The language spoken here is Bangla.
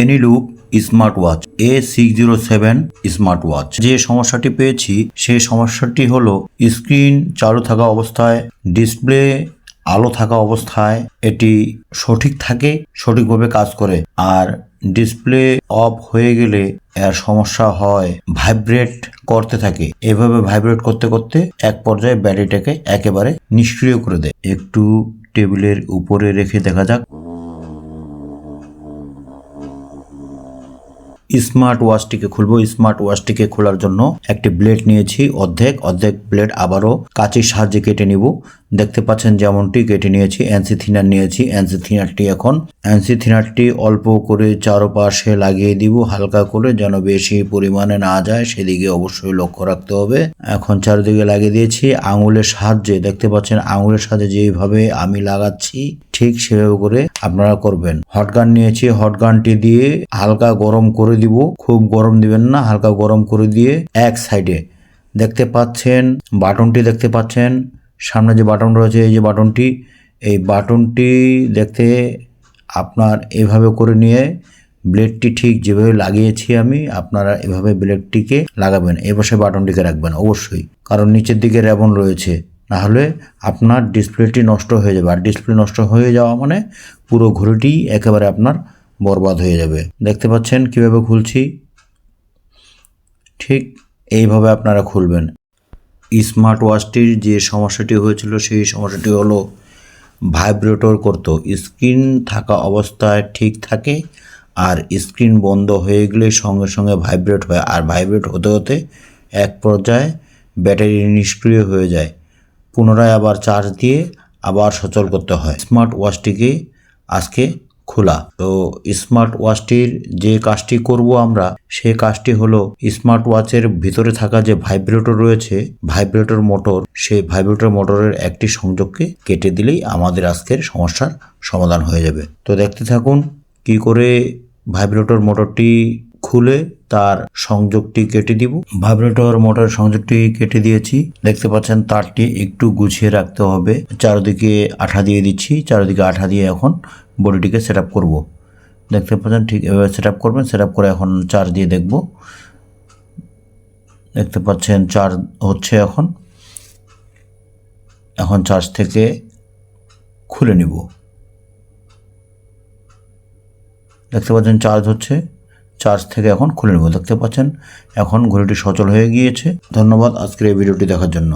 এনিলুপ smart watch A607 smart watch. যে সমস্যাটি পেয়েছি সেই সমস্যাটি হলো স্ক্রিন চালু থাকা অবস্থায়, ডিসপ্লে আলো থাকা অবস্থায় এটি সঠিক থাকে, সঠিকভাবে কাজ করে, আর ডিসপ্লে অফ হয়ে গেলে এর সমস্যা হয়, ভাইব্রেট করতে থাকে। এভাবে ভাইব্রেট করতে করতে এক পর্যায়ে ব্যাটারিটাকে একেবারে নিষ্ক্রিয় করে দেয়। একটু টেবিলের উপরে রেখে দেখা যাক। স্মার্ট ওয়াচটিকে খুলবো। স্মার্ট ওয়াচটিকে খোলার জন্য একটি ব্লেড নিয়েছি, অর্ধেক ব্লেড আবারও কাঁচির সাহায্যে কেটে নিব। দেখতে পাচ্ছেন যেমনটি কেটে নিয়েছি। এনসি থিনার নিয়েছি। এনসি থিনারটি অল্প করে চারপাশে লাগিয়ে দিব, হালকা করে, যেন বেশি পরিমাণে না যায় সেদিকে অবশ্যই লক্ষ্য রাখতে হবে। এখন চারিদিকে লাগিয়ে দিয়েছি আঙুলের সাহায্যে। দেখতে পাচ্ছেন আঙুলের সাহায্যে যেভাবে আমি লাগাচ্ছি ঠিক সেভাবে করে আপনারা করবেন। হটগান নিয়েছি, হটগানটি দিয়ে হালকা গরম করে দিব, খুব গরম দিবেন না, হালকা গরম করে দিয়ে এক সাইডে দেখতে পাচ্ছেন বাটনটি, দেখতে পাচ্ছেন সামনে যে বাটন রয়েছে, এই বাটনটি দেখতে আপনার এভাবে করে নিয়ে ব্লেডটি ঠিক যেভাবে লাগিয়েছি আমি, আপনারা এভাবে ব্লেডটিকে লাগাবেন। এ পাশে বাটনটিকে রাখবেন অবশ্যই, কারণ নিচের দিকে রেবন রয়েছে, নাহলে আপনার ডিসপ্লেটি নষ্ট হয়ে যাবে। আর ডিসপ্লে নষ্ট হয়ে যাওয়া মানে পুরো ঘড়িটি একেবারে আপনার বরবাদ হয়ে যাবে। দেখতে পাচ্ছেন কিভাবে খুলছি, ঠিক এইভাবে আপনারা খুলবেন। স্মার্ট ওয়াচটির যে সমস্যাটি হয়েছিল সেই সমস্যাটি হলো ভাইব্রেটর করতো। স্ক্রিন থাকা অবস্থায় ঠিক থাকে, আর স্ক্রিন বন্ধ হয়ে গেলে সঙ্গে সঙ্গে ভাইব্রেট হয়, আর ভাইব্রেট হতে হতে এক পর্যায়ে ব্যাটারি নিষ্ক্রিয় হয়ে যায়। পুনরায় আবার চার্জ দিয়ে আবার সচল করতে হয়। স্মার্ট ওয়াচটিকে আজকে খোলা। তো স্মার্ট ওয়াচটির যে কাজটি করব আমরা, সেই কাজটি হলো স্মার্ট ওয়াচের ভিতরে থাকা যে ভাইব্রেটর রয়েছে, ভাইব্রেটর মোটর, সেই ভাইব্রেটর মোটরের একটি সংযোগকে কেটে দিলেই আমাদের আজকের সমস্যার সমাধান হয়ে যাবে। তো দেখতে থাকুন কি করে ভাইব্রেটর মোটরটি খুলে তার সংযোগটি কেটে দিব। ভাইব্রেটর মোটরের সংযোগটি কেটে দিয়েছি। দেখতে পাচ্ছেন তারটি একটু গুছিয়ে রাখতে হবে। চারিদিকে আঠা দিয়ে দিচ্ছি, চারিদিকে আঠা দিয়ে এখন বডিটিকে সেট আপ করবো। দেখতে পাচ্ছেন ঠিক এভাবে সেট আপ করবেন। সেট আপ করে এখন চার্জ দিয়ে দেখব। দেখতে পাচ্ছেন চার্জ হচ্ছে। এখন চার্জ থেকে খুলে নিব। দেখতে পাচ্ছেন চার্জ হচ্ছে, চার্জ থেকে এখন খুলে নেব। দেখতে পাচ্ছেন এখন ঘড়িটি সচল হয়ে গিয়েছে। ধন্যবাদ আজকের এই ভিডিওটি দেখার জন্য।